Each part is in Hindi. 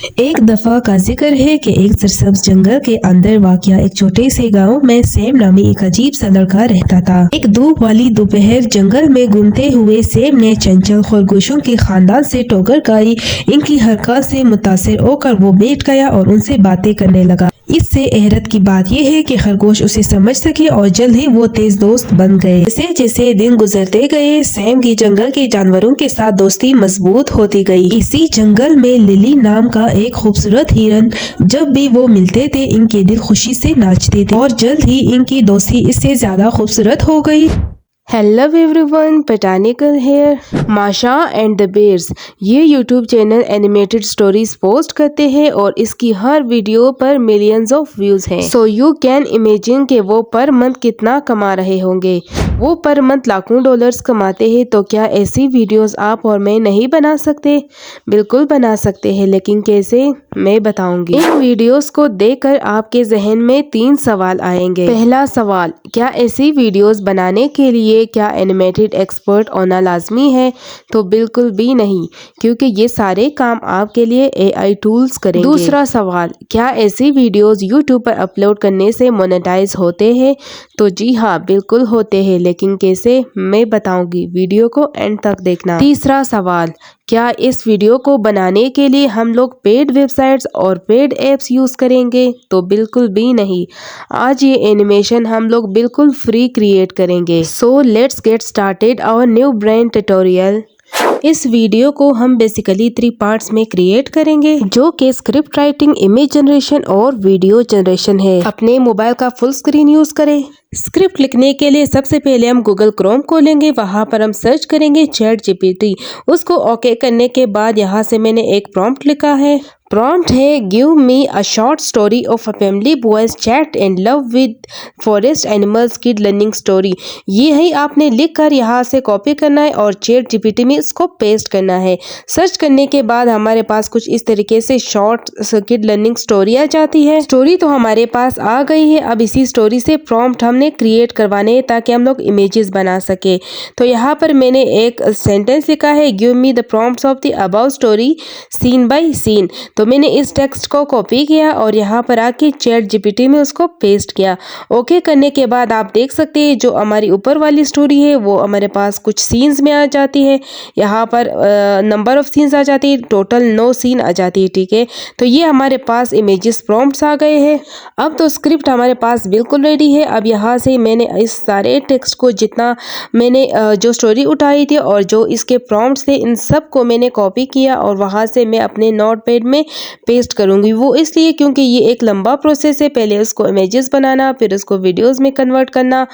एक दफा का जिक्र है कि एक सरसब्ज जंगल के अंदर वाक़या एक छोटे से गांव में सैम नामी एक अजीब सा लड़का रहता था। एक धूप वाली दोपहर जंगल में घूमते हुए सैम ने चंचल खरगोशों के खानदान से ठोकर खाई। इनकी हरकत से मुतासिर होकर वो बैठ गया और उनसे बातें करने लगा। इससे हैरत की बात यह है कि खरगोश उसे समझ सके और जल्द ही वो तेज दोस्त बन गए। जैसे जैसे दिन गुजरते गए सैम की जंगल के जानवरों के साथ दोस्ती मजबूत होती गई। इसी जंगल में लिली नाम का एक खूबसूरत हिरन, जब भी वो मिलते थे इनके दिल खुशी से नाचते थे और जल्द ही इनकी दोस्ती इससे ज्यादा खूबसूरत हो गई। हेलो एवरीवन, पटानिकल here. Masha and the bears ये YouTube channel animated stories post करते हैं और इसकी हर वीडियो पर मिलियंस ऑफ व्यूज हैं। सो यू कैन इमेजिन कि वो पर मंथ कितना कमा रहे होंगे। वो पर मंथ लाखों डॉलर्स कमाते हैं, तो क्या ऐसी वीडियोस आप और मैं नहीं बना सकते? बिल्कुल बना सकते हैं, लेकिन कैसे, मैं बताऊंगी। इन वीडियोस को देखकर आपके जहन में 3 सवाल आएंगे। पहला सवाल, क्या ऐसी वीडियोस बनाने के लिए क्या एनिमेटेड एक्सपर्ट होना लाजमी है? तो बिल्कुल भी नहीं, क्योंकि ये सारे काम आपके लिए AI टूल्स करेंगे। दूसरा सवाल, क्या ऐसी वीडियोस यूट्यूब पर अपलोड करने से मोनेटाइज होते हैं? तो जी हाँ, बिल्कुल होते हैं, लेकिन कैसे, मैं बताऊंगी। वीडियो को एंड तक देखना। तीसरा सवाल, क्या इस वीडियो को बनाने के लिए हम लोग पेड वेबसाइट्स और पेड एप्स यूज करेंगे? तो बिल्कुल भी नहीं। आज ये एनिमेशन हम लोग बिल्कुल फ्री क्रिएट करेंगे। So let's get started our new brain tutorial. इस वीडियो को हम बेसिकली 3 पार्ट्स में क्रिएट करेंगे, जो कि स्क्रिप्ट राइटिंग, इमेज जनरेशन और वीडियो जनरेशन है। अपने मोबाइल का फुल स्क्रीन यूज करें। स्क्रिप्ट लिखने के लिए सबसे पहले हम गूगल क्रोम खोलेंगे, वहां पर हम सर्च करेंगे ChatGPT। उसको ओके करने के बाद यहाँ से मैंने एक प्रॉम्प्ट लिखा है। प्रॉम्प्ट है, give me a short story of a family boys chat and love with forest animals kid learning story. ये ही आपने लिखकर यहाँ से कॉपी करना है और ChatGPT में इसको पेस्ट करना है। सर्च करने के बाद हमारे पास कुछ इस तरीके से शॉर्ट किड लर्निंग स्टोरी आ जाती है। स्टोरी तो हमारे पास आ गई है। अब इसी स्टोरी से प्रॉम्प्ट हमने क्रिएट करवाने ताकि हम लोग इमेजेस बना सके। तो यहाँ पर मैंने एक सेंटेंस लिखा है, give me the prompts of the about story scene by scene. तो मैंने इस टेक्स्ट को कॉपी किया और यहाँ पर आके ChatGPT में उसको पेस्ट किया। ओके करने के बाद आप देख सकते हैं जो हमारी ऊपर वाली स्टोरी है वो हमारे पास कुछ सीन्स में आ जाती है। यहाँ पर नंबर ऑफ सीन्स आ जाती है, टोटल 9 सीन आ जाती है। ठीक है, तो ये हमारे पास इमेजेस प्रॉम्प्ट्स आ गए हैं। अब तो स्क्रिप्ट हमारे पास बिल्कुल रेडी है। अब यहाँ से मैंने इस सारे टेक्स्ट को, जितना मैंने जो स्टोरी उठाई थी और जो इसके प्रॉम्प्ट्स थे, इन सब को मैंने कॉपी किया और वहाँ से मैं अपने नोटपैड में पेस्ट करूँगी। वो इसलिए क्योंकि ये एक लंबा प्रोसेस है, पहले उसको इमेजेस बनाना, फिर उसको वीडियोज़ में कन्वर्ट करना।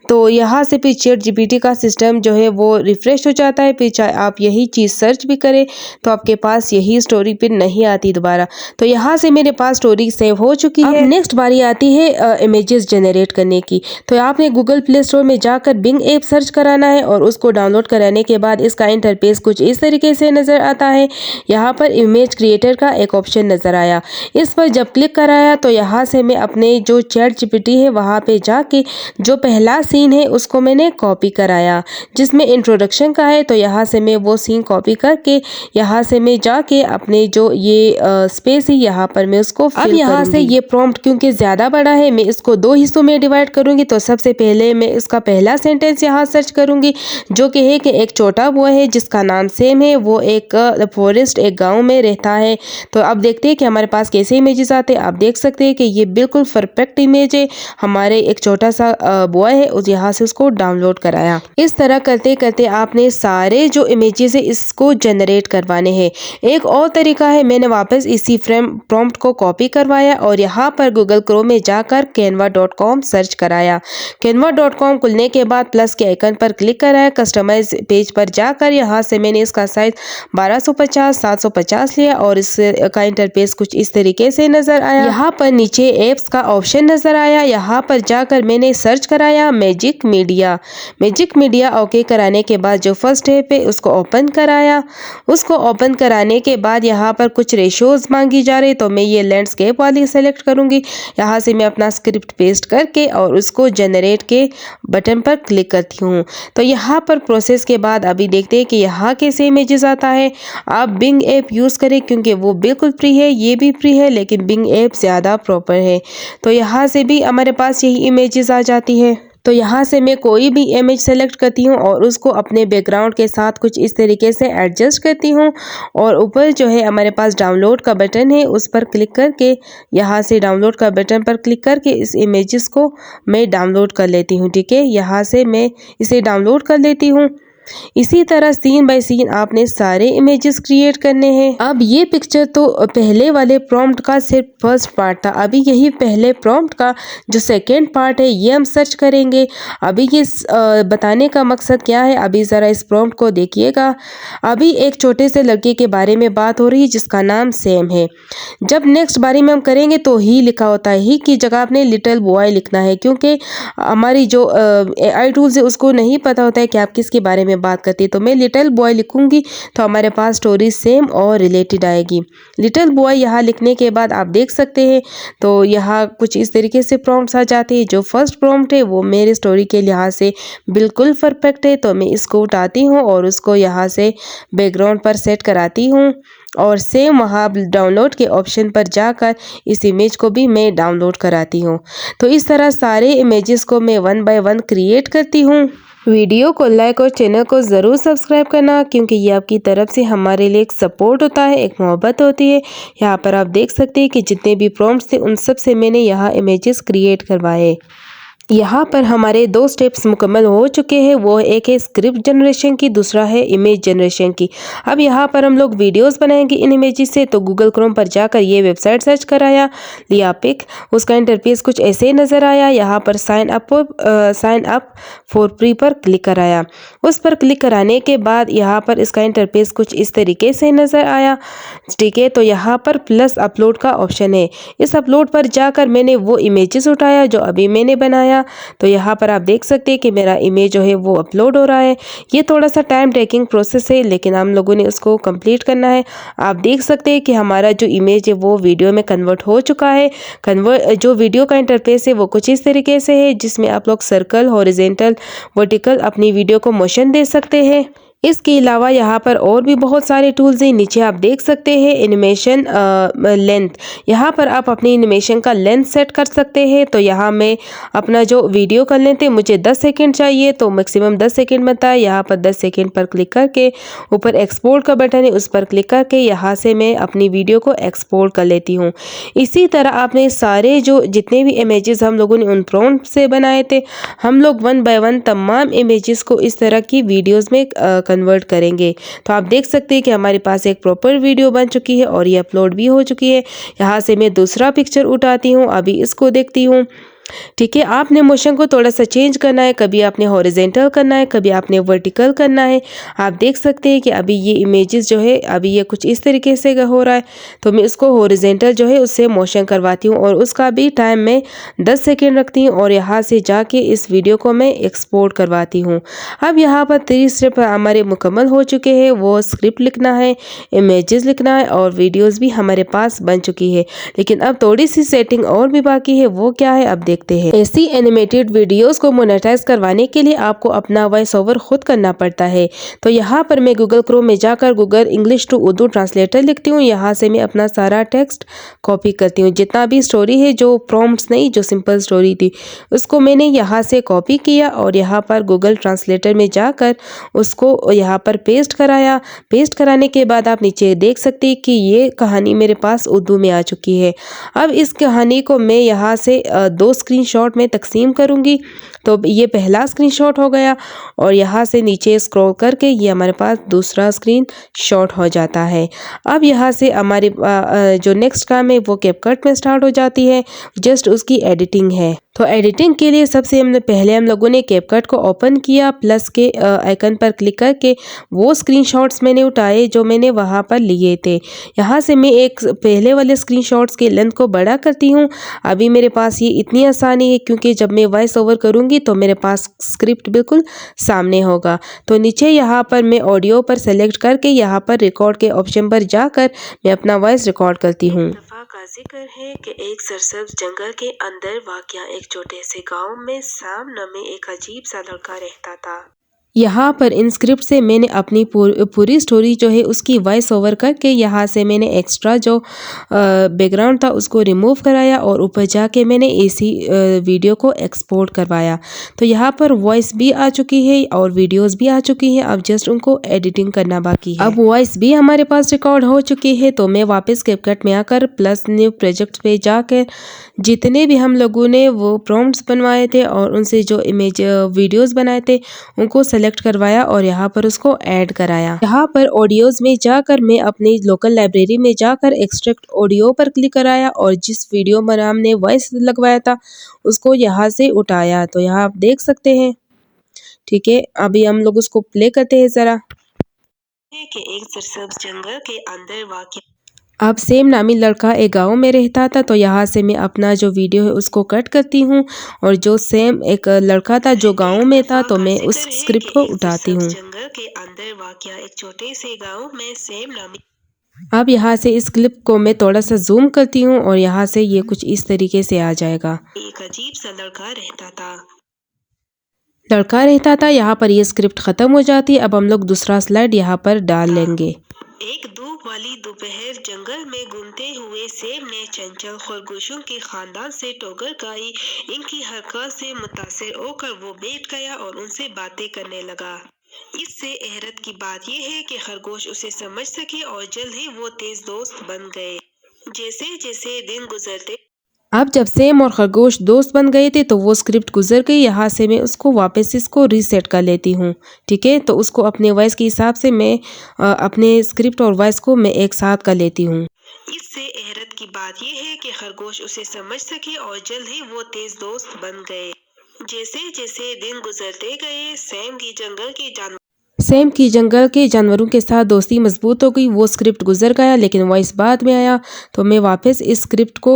तो यहाँ से फिर ChatGPT का सिस्टम जो है वो रिफ्रेश हो जाता है। फिर चाहे आप यही चीज़ सर्च भी करें तो आपके पास यही स्टोरी फिर नहीं आती दोबारा। तो यहाँ से मेरे पास स्टोरी सेव हो चुकी है। नेक्स्ट बारी आती है इमेजेस जनरेट करने की। तो आपने गूगल प्ले स्टोर में जाकर बिंग ऐप सर्च कराना है और उसको डाउनलोड कराने के बाद इसका इंटरफेस कुछ इस तरीके से नज़र आता है। यहाँ पर इमेज क्रिएटर का एक ऑप्शन नज़र आया। इस पर जब क्लिक कराया तो यहाँ से मैं अपने जो ChatGPT है वहाँ पे जाके जो पहला सीन है उसको मैंने कॉपी कराया, जिसमें इंट्रोडक्शन का है। तो यहाँ से मैं वो सीन कॉपी करके यहाँ से मैं जाके अपने जो ये स्पेस है यहाँ पर मैं उसको फिल करूंगी। अब यहाँ से ये प्रॉम्प्ट क्योंकि ज़्यादा बड़ा है, मैं इसको 2 हिस्सों में डिवाइड करूंगी। तो सबसे पहले मैं इसका पहला सेंटेंस यहाँ सर्च करूंगी, जो कि है कि एक छोटा बॉय है जिसका नाम सेम है, वो एक फॉरेस्ट, एक गाँव में रहता है। तो अब देखते हैं कि हमारे पास कैसे इमेजेस आते हैं। आप देख सकते हैं कि ये बिल्कुल परफेक्ट इमेज है। हमारे एक छोटा सा बॉय है, उस यहाँ से उसको डाउनलोड कराया। इस तरह करते करते आपने सारे जो इमेजेस है इसको जनरेट करवाने हैं। एक और तरीका है, मैंने वापस इसी फ्रेम प्रॉम्प्ट को कॉपी करवाया और यहाँ पर गूगल क्रोम में जाकर canva.com सर्च कराया। canva.com खुलने के बाद प्लस के आइकन पर क्लिक कराया। कस्टमाइज पेज पर जाकर यहाँ से मैंने इसका साइज 1250 750 लिया और इसका इंटरफेस कुछ इस तरीके से नजर आया। यहाँ पर नीचे एप्स का ऑप्शन नजर आया। यहाँ पर जाकर मैंने सर्च कराया magic media. Magic media okay कराने के बाद जो फर्स्ट ऐप है उसको ओपन कराया। उसको ओपन कराने के बाद यहाँ पर कुछ रेशोज़ मांगी जा रही, तो मैं ये लैंडस्केप वाली सेलेक्ट करूँगी। यहाँ से मैं अपना स्क्रिप्ट पेस्ट करके और उसको जनरेट के बटन पर क्लिक करती हूँ। तो यहाँ पर प्रोसेस के बाद अभी देखते हैं कि यहाँ कैसे इमेजेस आता है। आप बिंग ऐप यूज़ करें क्योंकि वो बिल्कुल फ्री है, ये भी फ्री है, लेकिन बिंग ऐप ज़्यादा प्रॉपर है। तो यहाँ से भी हमारे पास यही इमेजेस आ जाती है। तो यहाँ से मैं कोई भी इमेज सेलेक्ट करती हूँ और उसको अपने बैकग्राउंड के साथ कुछ इस तरीके से एडजस्ट करती हूँ और ऊपर जो है हमारे पास डाउनलोड का बटन है, उस पर क्लिक करके यहाँ से डाउनलोड का बटन पर क्लिक करके इस इमेजेस को मैं डाउनलोड कर लेती हूँ। ठीक है, यहाँ से मैं इसे डाउनलोड कर लेती हूँ। इसी तरह सीन बाय सीन आपने सारे इमेजेस क्रिएट करने हैं। अब ये पिक्चर तो पहले वाले प्रॉम्प्ट का सिर्फ फर्स्ट पार्ट था, अभी यही पहले प्रॉम्प्ट का जो सेकेंड पार्ट है ये हम सर्च करेंगे। अभी ये बताने का मकसद क्या है, अभी ज़रा इस प्रॉम्प्ट को देखिएगा। अभी एक छोटे से लड़के के बारे में बात हो रही है जिसका नाम सैम है। जब नेक्स्ट बारी में हम करेंगे तो ही लिखा होता है, ही की जगह आपने लिटिल बॉय लिखना है, क्योंकि हमारी जो AI टूल्स है उसको नहीं पता होता है कि आप किसके बारे में बात करती है। तो मैं लिटिल बॉय लिखूंगी तो हमारे पास स्टोरी सेम और रिलेटेड आएगी। लिटिल बॉय यहाँ लिखने के बाद आप देख सकते हैं तो यहाँ कुछ इस तरीके से प्रॉम्प्ट्स आ जाते हैं। जो फर्स्ट प्रॉम्प्ट है वो मेरे स्टोरी के लिहाज से बिल्कुल परफेक्ट है, तो मैं इसको उठाती हूँ और उसको यहाँ से बैकग्राउंड पर सेट कराती हूँ और सेम वहाँ डाउनलोड के ऑप्शन पर जाकर इस इमेज को भी मैं डाउनलोड कराती हूँ। तो इस तरह सारे इमेजेस को मैं 1 बाय 1 क्रिएट करती हूँ। वीडियो को लाइक और चैनल को ज़रूर सब्सक्राइब करना, क्योंकि ये आपकी तरफ से हमारे लिए एक सपोर्ट होता है, एक मोहब्बत होती है। यहाँ पर आप देख सकते हैं कि जितने भी प्रॉम्प्ट्स थे उन सब से मैंने यहाँ इमेजेस क्रिएट करवाए। यहाँ पर हमारे 2 स्टेप्स मुकम्मल हो चुके हैं, वो एक है स्क्रिप्ट जनरेशन की, दूसरा है इमेज जनरेशन की। अब यहाँ पर हम लोग वीडियोस बनाएंगे इन इमेजेस से, तो गूगल क्रोम पर जाकर ये वेबसाइट सर्च कराया, लिया पिक। उसका इंटरफेस कुछ ऐसे नज़र आया। यहाँ पर साइन अप फॉर फ्री पर क्लिक कराया। उस पर क्लिक कराने के बाद यहाँ पर इसका इंटरफेस कुछ इस तरीके से नज़र आया। ठीक है, तो यहाँ पर प्लस अपलोड का ऑप्शन है। इस अपलोड पर जाकर मैंने वो इमेजेस उठाया जो अभी मैंने बनाया। तो यहाँ पर आप देख सकते हैं कि मेरा इमेज जो है वो अपलोड हो रहा है। ये थोड़ा सा टाइम टेकिंग प्रोसेस है, लेकिन हम लोगों ने उसको कंप्लीट करना है। आप देख सकते हैं कि हमारा जो इमेज है वो वीडियो में कन्वर्ट हो चुका है। जो वीडियो का इंटरफेस है वो कुछ इस तरीके से है, जिसमें आप लोग सर्कल, हॉरिजेंटल, वर्टिकल अपनी वीडियो को मोशन दे सकते हैं। इसके अलावा यहाँ पर और भी बहुत सारे टूल्स हैं। नीचे आप देख सकते हैं एनिमेशन लेंथ, यहाँ पर आप अपनी एनिमेशन का लेंथ सेट कर सकते हैं। तो यहाँ मैं अपना जो वीडियो का लेंथ है मुझे 10 सेकंड चाहिए, तो मैक्सिमम 10 सेकंड बनता है। यहाँ पर 10 सेकंड पर क्लिक करके ऊपर एक्सपोर्ट का बटन है, उस पर क्लिक करके यहाँ से मैं अपनी वीडियो को एक्सपोर्ट कर लेती हूँ। इसी तरह आपने सारे जो जितने भी इमेजेस हम लोगों ने उन प्रॉम्प्ट से बनाए थे, हम लोग 1 बाय 1 तमाम इमेजेस को इस तरह की वीडियोज़ में कन्वर्ट करेंगे। तो आप देख सकते हैं कि हमारे पास एक प्रॉपर वीडियो बन चुकी है और ये अपलोड भी हो चुकी है। यहाँ से मैं दूसरा पिक्चर उठाती हूँ, अभी इसको देखती हूँ। ठीक है, आपने मोशन को थोड़ा सा चेंज करना है, कभी आपने हॉरिजेंटल करना है, कभी आपने वर्टिकल करना है। आप देख सकते हैं कि अभी ये इमेजेस जो है अभी ये कुछ इस तरीके से हो रहा है, तो मैं इसको हॉरिजेंटल जो है उससे मोशन करवाती हूँ और उसका भी टाइम मैं 10 सेकेंड रखती हूँ और यहाँ से जाके इस वीडियो को मैं एक्सपोर्ट करवाती हूँ। अब यहाँ पर 3 स्टेप हमारे मुकम्मल हो चुके हैं। वो स्क्रिप्ट लिखना है, इमेजेस लिखना है और वीडियोज़ भी हमारे पास बन चुकी है, लेकिन अब थोड़ी सी सेटिंग और भी बाकी है। वो क्या है अब देखते हैं। ऐसी एनिमेटेड वीडियोस को मोनेटाइज करवाने के लिए आपको अपना वॉइस ओवर खुद करना पड़ता है। तो यहाँ पर मैं गूगल क्रोम में जाकर Google English to Urdu translator लिखती हूँ। यहाँ से मैं अपना सारा टेक्स्ट कॉपी करती हूँ, जितना भी स्टोरी है, जो प्रॉम्प्ट्स नहीं, जो सिंपल स्टोरी थी उसको मैंने यहाँ से कॉपी किया और यहाँ पर गूगल ट्रांसलेटर में जाकर उसको यहाँ पर पेस्ट कराया। पेस्ट कराने के बाद आप नीचे देख सकते हैं कि ये कहानी मेरे पास उर्दू में आ चुकी है। अब इस कहानी को मैं यहाँ से 2 स्क्रीनशॉट में तकसीम करूंगी। तो ये पहला स्क्रीनशॉट हो गया और यहाँ से नीचे स्क्रॉल करके ये हमारे पास दूसरा स्क्रीनशॉट हो जाता है। अब यहाँ से हमारी जो नेक्स्ट काम है वो कैपकट में स्टार्ट हो जाती है, जस्ट उसकी एडिटिंग है। तो एडिटिंग के लिए सबसे पहले हम लोगों ने कैपकट को ओपन किया, प्लस के आइकन पर क्लिक करके वो स्क्रीनशॉट्स मैंने उठाए जो मैंने वहाँ पर लिए थे। यहाँ से मैं एक पहले वाले स्क्रीनशॉट्स की लेंथ को बड़ा करती हूँ। अभी मेरे पास ये इतनी आसानी है क्योंकि जब मैं वॉइस ओवर करूँगी तो मेरे पास स्क्रिप्ट बिल्कुल सामने होगा। तो नीचे यहाँ पर मैं ऑडियो पर सेलेक्ट करके यहाँ पर रिकॉर्ड के ऑप्शन पर जाकर मैं अपना वॉइस रिकॉर्ड करती हूँ। का जिक्र है कि एक सरसब्ज जंगल के अंदर वाक़या एक छोटे से गांव में सैम नामे एक अजीब सा लड़का रहता था। यहाँ पर इन स्क्रिप्ट से मैंने अपनी पूरी स्टोरी जो है उसकी वॉइस ओवर करके यहाँ से मैंने एक्स्ट्रा जो बैकग्राउंड था उसको रिमूव कराया और ऊपर जाके मैंने इसी वीडियो को एक्सपोर्ट करवाया। तो यहाँ पर वॉइस भी आ चुकी है और वीडियोस भी आ चुकी हैं, अब जस्ट उनको एडिटिंग करना बाकी है। अब वॉइस भी हमारे पास रिकॉर्ड हो चुकी है, तो मैं वापस कैपकट में आकर प्लस न्यू प्रोजेक्ट पे जाकर जितने भी हम लोगों ने वो प्रॉम्प्ट्स बनवाए थे और उनसे जो इमेज वीडियोस बनाए थे उनको सेलेक्ट करवाया और यहाँ पर उसको ऐड कराया। यहाँ पर ऑडियोज में जाकर मैं अपनी लोकल लाइब्रेरी में जाकर एक्सट्रैक्ट ऑडियो पर क्लिक कराया और जिस वीडियो में हमने वॉइस लगवाया था उसको यहाँ से उठाया। तो यहाँ आप देख सकते हैं। ठीक है, अभी हम लोग उसको प्ले करते हैं जरा। कि एक सरसब्ज जंगल के अंदर वाक़या अब सेम नामी लड़का एक गांव में रहता था। तो यहाँ से मैं अपना जो वीडियो है उसको कट करती हूँ और जो सेम एक लड़का था जो गांव में था तो मैं उस स्क्रिप्ट को उठाती हूँ। जंगल के अंदर वाक़या एक छोटे से गांव में सेम नामी अब यहाँ से इस क्लिप को मैं थोड़ा सा जूम करती हूँ और यहाँ से ये कुछ इस तरीके से आ जाएगा। एक अजीब सा लड़का रहता था यहाँ पर ये स्क्रिप्ट खत्म हो जाती है। अब हम लोग दूसरा स्लाइड यहाँ पर डाल लेंगे। एक धूप वाली दोपहर जंगल में घूमते हुए सेम ने चंचल खरगोशों के खानदान से टोकर खाई। इनकी हरकत से मुतासिर होकर वो बैठ गया और उनसे बातें करने लगा। इससे हैरत की बात यह है कि खरगोश उसे समझ सके और जल्द ही वो तेज दोस्त बन गए। जैसे जैसे दिन गुजरते अब जब सेम और खरगोश दोस्त बन गए थे तो वो स्क्रिप्ट गुजर गई। यहाँ से मैं उसको वापस इसको रीसेट कर लेती हूँ। ठीक है, तो उसको अपने वॉइस के हिसाब से मैं अपने स्क्रिप्ट और वॉइस को मैं एक साथ कर लेती हूँ। इससे हैरत की बात यह है कि खरगोश उसे समझ सके और जल्द ही वो तेज दोस्त बन गए। जैसे जैसे दिन गुजरते गए सेम की जंगल के जानवरों के साथ दोस्ती मजबूत हो गई। वो स्क्रिप्ट गुजर गया लेकिन वॉइस बाद में आया तो मैं वापस इस स्क्रिप्ट को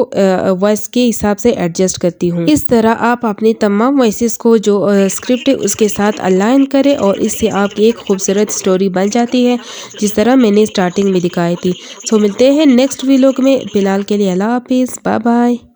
वॉइस के हिसाब से एडजस्ट करती हूँ। इस तरह आप अपनी तमाम वॉइसेस को जो स्क्रिप्ट है उसके साथ अलाइन करें और इससे आपकी एक खूबसूरत स्टोरी बन जाती है जिस तरह मैंने स्टार्टिंग में दिखाई थी। सो मिलते हैं नेक्स्ट व्लॉग में। फिलहाल के लिए अल्लाह हाफिज़, बाय बाय।